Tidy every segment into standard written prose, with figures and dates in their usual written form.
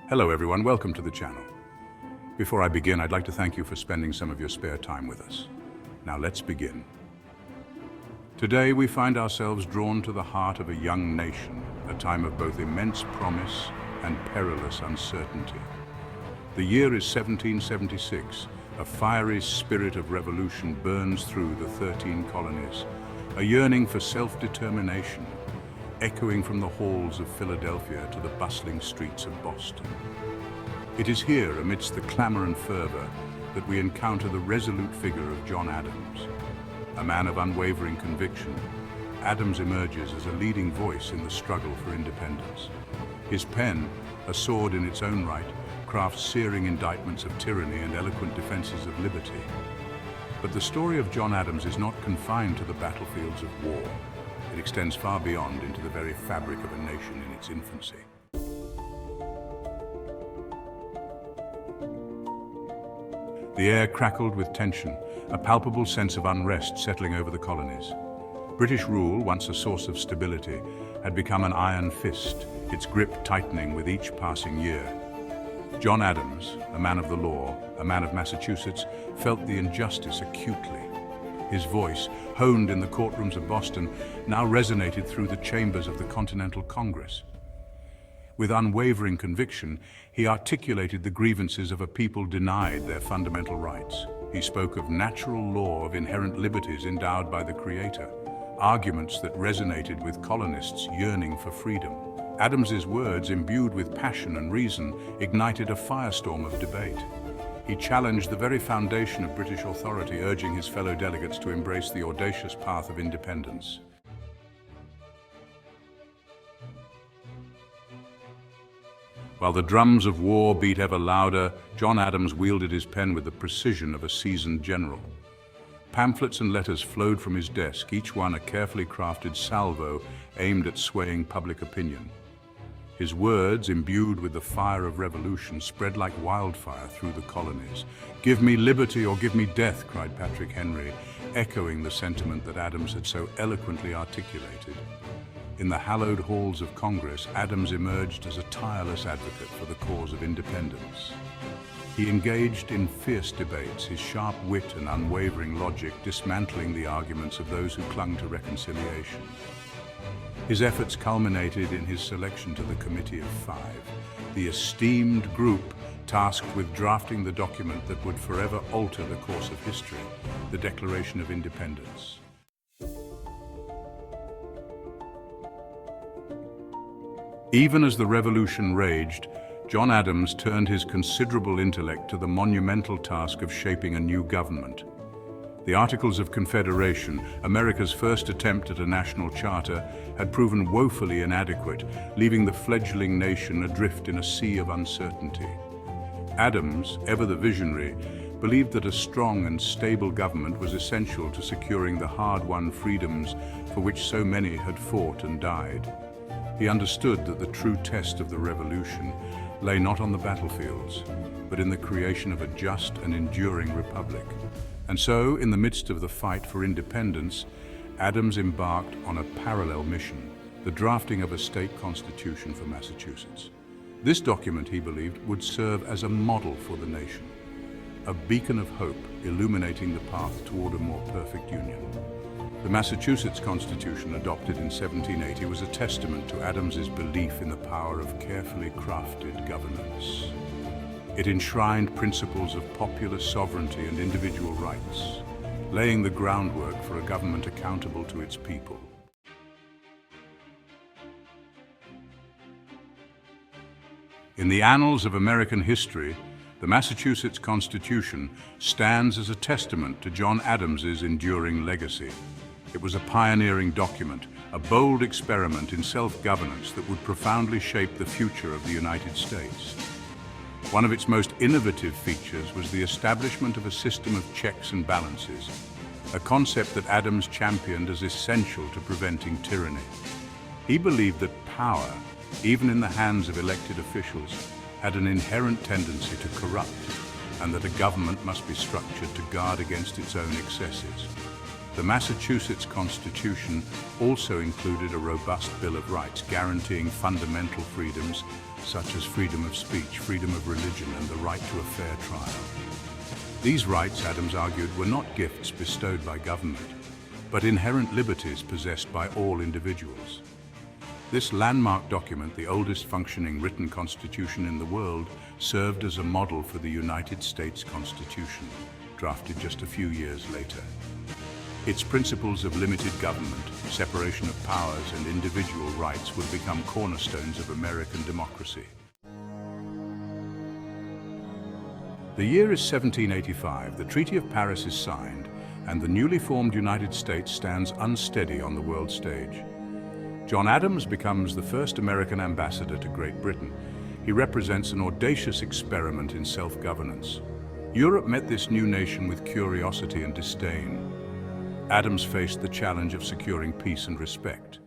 Hello everyone, welcome to the channel. Before I begin, I'd like to thank you for spending some of your spare time with us. Now let's begin. Today we find ourselves drawn to the heart of a young nation, a time of both immense promise and perilous uncertainty. The year is 1776. A fiery spirit of revolution burns through the 13 colonies, a yearning for self-determination, echoing from the halls of Philadelphia to the bustling streets of Boston. It is here, amidst the clamor and fervor, that we encounter the resolute figure of John Adams. A man of unwavering conviction, Adams emerges as a leading voice in the struggle for independence. His pen, a sword in its own right, crafts searing indictments of tyranny and eloquent defenses of liberty. But the story of John Adams is not confined to the battlefields of war. It extends far beyond into the very fabric of a nation in its infancy. The air crackled with tension, a palpable sense of unrest settling over the colonies. British rule, once a source of stability, had become an iron fist, its grip tightening with each passing year. John Adams, a man of the law, a man of Massachusetts, felt the injustice acutely. His voice, honed in the courtrooms of Boston, now resonated through the chambers of the Continental Congress. With unwavering conviction, he articulated the grievances of a people denied their fundamental rights. He spoke of natural law, of inherent liberties endowed by the Creator, arguments that resonated with colonists yearning for freedom. Adams's words, imbued with passion and reason, ignited a firestorm of debate. He challenged the very foundation of British authority, urging his fellow delegates to embrace the audacious path of independence. While the drums of war beat ever louder, John Adams wielded his pen with the precision of a seasoned general. Pamphlets and letters flowed from his desk, each one a carefully crafted salvo aimed at swaying public opinion. His words, imbued with the fire of revolution, spread like wildfire through the colonies. "Give me liberty or give me death," cried Patrick Henry, echoing the sentiment that Adams had so eloquently articulated. In the hallowed halls of Congress, Adams emerged as a tireless advocate for the cause of independence. He engaged in fierce debates, his sharp wit and unwavering logic dismantling the arguments of those who clung to reconciliation. His efforts culminated in his selection to the Committee of Five, the esteemed group tasked with drafting the document that would forever alter the course of history, the Declaration of Independence. Even as the revolution raged, John Adams turned his considerable intellect to the monumental task of shaping a new government. The Articles of Confederation, America's first attempt at a national charter, had proven woefully inadequate, leaving the fledgling nation adrift in a sea of uncertainty. Adams, ever the visionary, believed that a strong and stable government was essential to securing the hard-won freedoms for which so many had fought and died. He understood that the true test of the revolution lay not on the battlefields, but in the creation of a just and enduring republic. And so, in the midst of the fight for independence, Adams embarked on a parallel mission, the drafting of a state constitution for Massachusetts. This document, he believed, would serve as a model for the nation, a beacon of hope illuminating the path toward a more perfect union. The Massachusetts Constitution, adopted in 1780, was a testament to Adams's belief in the power of carefully crafted governance. It enshrined principles of popular sovereignty and individual rights, laying the groundwork for a government accountable to its people. In the annals of American history, the Massachusetts Constitution stands as a testament to John Adams's enduring legacy. It was a pioneering document, a bold experiment in self-governance that would profoundly shape the future of the United States. One of its most innovative features was the establishment of a system of checks and balances, a concept that Adams championed as essential to preventing tyranny. He believed that power, even in the hands of elected officials, had an inherent tendency to corrupt, and that a government must be structured to guard against its own excesses. The Massachusetts Constitution also included a robust Bill of Rights guaranteeing fundamental freedoms such as freedom of speech, freedom of religion, and the right to a fair trial. These rights, Adams argued, were not gifts bestowed by government, but inherent liberties possessed by all individuals. This landmark document, the oldest functioning written constitution in the world, served as a model for the United States Constitution, drafted just a few years later. Its principles of limited government, separation of powers, and individual rights would become cornerstones of American democracy. The year is 1785, the Treaty of Paris is signed, and the newly formed United States stands unsteady on the world stage. John Adams becomes the first American ambassador to Great Britain. He represents an audacious experiment in self-governance. Europe met this new nation with curiosity and disdain. Adams faced the challenge of securing peace and respect.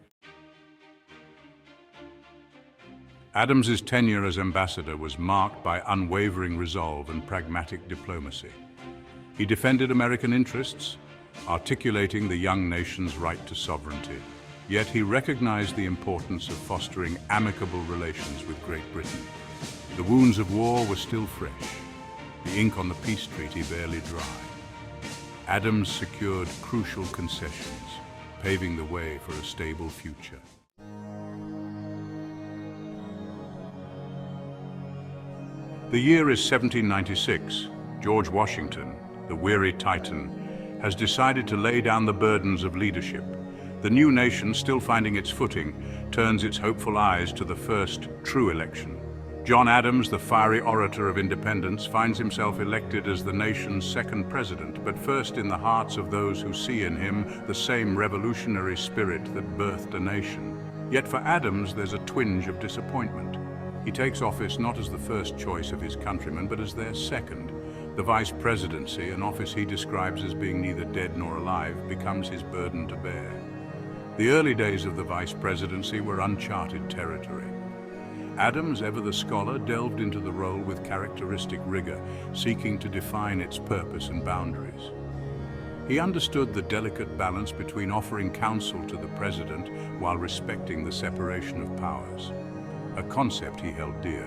Adams's tenure as ambassador was marked by unwavering resolve and pragmatic diplomacy. He defended American interests, articulating the young nation's right to sovereignty. Yet he recognized the importance of fostering amicable relations with Great Britain. The wounds of war were still fresh, the ink on the peace treaty barely dry. Adams secured crucial concessions, paving the way for a stable future. The year is 1796. George Washington, the weary Titan, has decided to lay down the burdens of leadership. The new nation, still finding its footing, turns its hopeful eyes to the first true election. John Adams, the fiery orator of independence, finds himself elected as the nation's second president, but first in the hearts of those who see in him the same revolutionary spirit that birthed a nation. Yet for Adams, there's a twinge of disappointment. He takes office not as the first choice of his countrymen, but as their second. The vice presidency, an office he describes as being neither dead nor alive, becomes his burden to bear. The early days of the vice presidency were uncharted territory. Adams, ever the scholar, delved into the role with characteristic rigor, seeking to define its purpose and boundaries. He understood the delicate balance between offering counsel to the president while respecting the separation of powers, a concept he held dear.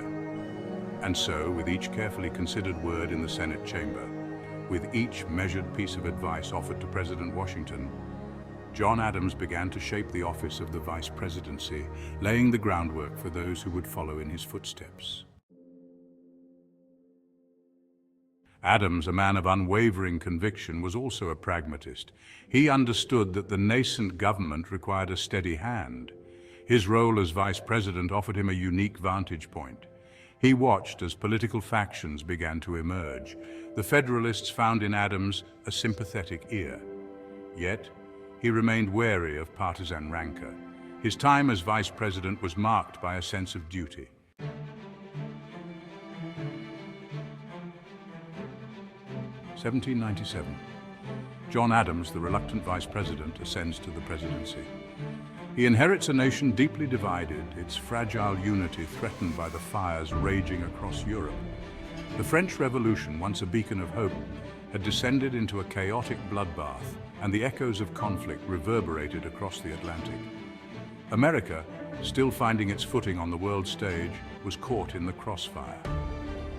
And so, with each carefully considered word in the Senate chamber, with each measured piece of advice offered to President Washington, John Adams began to shape the office of the vice presidency, laying the groundwork for those who would follow in his footsteps. Adams, a man of unwavering conviction, was also a pragmatist. He understood that the nascent government required a steady hand. His role as vice president offered him a unique vantage point. He watched as political factions began to emerge. The Federalists found in Adams a sympathetic ear. Yet, he remained wary of partisan rancor. His time as vice president was marked by a sense of duty. 1797. John Adams, the reluctant vice president, ascends to the presidency. He inherits a nation deeply divided, its fragile unity threatened by the fires raging across Europe. The French Revolution, once a beacon of hope, had descended into a chaotic bloodbath, and the echoes of conflict reverberated across the Atlantic. America, still finding its footing on the world stage, was caught in the crossfire.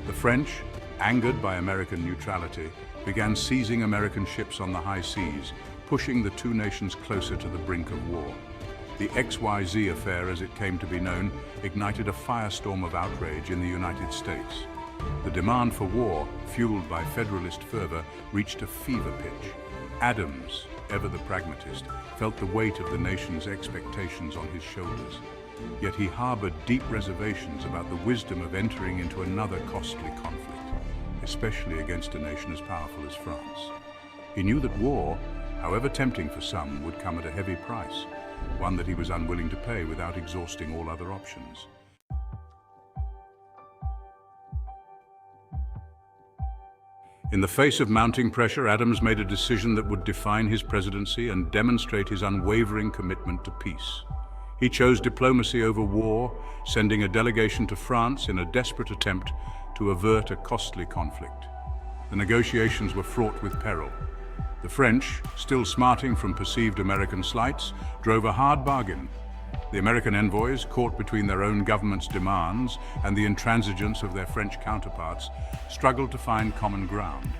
The French, angered by American neutrality, began seizing American ships on the high seas, pushing the two nations closer to the brink of war. The XYZ affair, as it came to be known, ignited a firestorm of outrage in the United States. The demand for war, fueled by Federalist fervor, reached a fever pitch. Adams, ever the pragmatist, felt the weight of the nation's expectations on his shoulders. Yet he harbored deep reservations about the wisdom of entering into another costly conflict, especially against a nation as powerful as France. He knew that war, however tempting for some, would come at a heavy price, one that he was unwilling to pay without exhausting all other options. In the face of mounting pressure, Adams made a decision that would define his presidency and demonstrate his unwavering commitment to peace. He chose diplomacy over war, sending a delegation to France in a desperate attempt to avert a costly conflict. The negotiations were fraught with peril. The French, still smarting from perceived American slights, drove a hard bargain. The American envoys, caught between their own government's demands and the intransigence of their French counterparts, struggled to find common ground.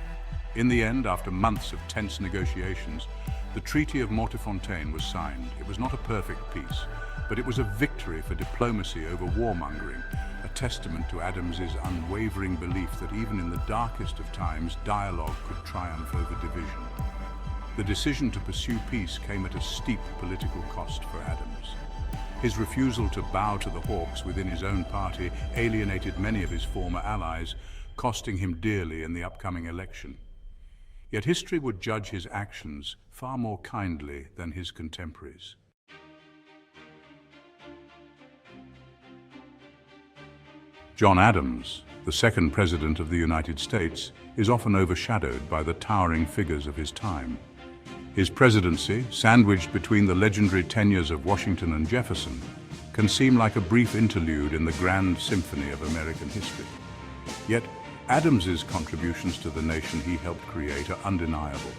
In the end, after months of tense negotiations, the Treaty of Mortefontaine was signed. It was not a perfect peace, but it was a victory for diplomacy over warmongering, a testament to Adams's unwavering belief that even in the darkest of times, dialogue could triumph over division. The decision to pursue peace came at a steep political cost for Adams. His refusal to bow to the hawks within his own party alienated many of his former allies, costing him dearly in the upcoming election. Yet history would judge his actions far more kindly than his contemporaries. John Adams, the second President of the United States, is often overshadowed by the towering figures of his time. His presidency, sandwiched between the legendary tenures of Washington and Jefferson, can seem like a brief interlude in the grand symphony of American history. Yet, Adams's contributions to the nation he helped create are undeniable.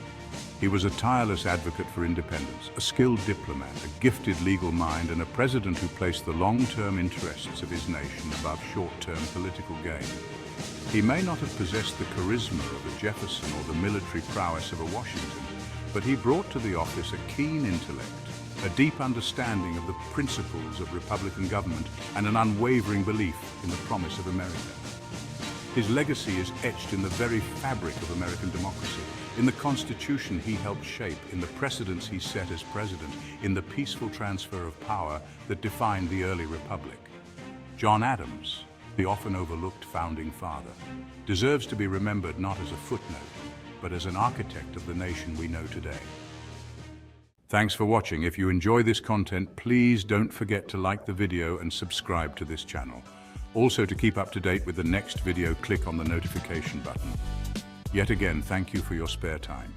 He was a tireless advocate for independence, a skilled diplomat, a gifted legal mind, and a president who placed the long-term interests of his nation above short-term political gain. He may not have possessed the charisma of a Jefferson or the military prowess of a Washington, but he brought to the office a keen intellect, a deep understanding of the principles of Republican government, and an unwavering belief in the promise of America. His legacy is etched in the very fabric of American democracy, in the Constitution he helped shape, in the precedents he set as president, in the peaceful transfer of power that defined the early republic. John Adams, the often overlooked founding father, deserves to be remembered not as a footnote, but as an architect of the nation we know today. Thanks for watching. If you enjoy this content, please don't forget to like the video and subscribe to this channel. Also, to keep up to date with the next video, click on the notification button. Yet again, thank you for your spare time.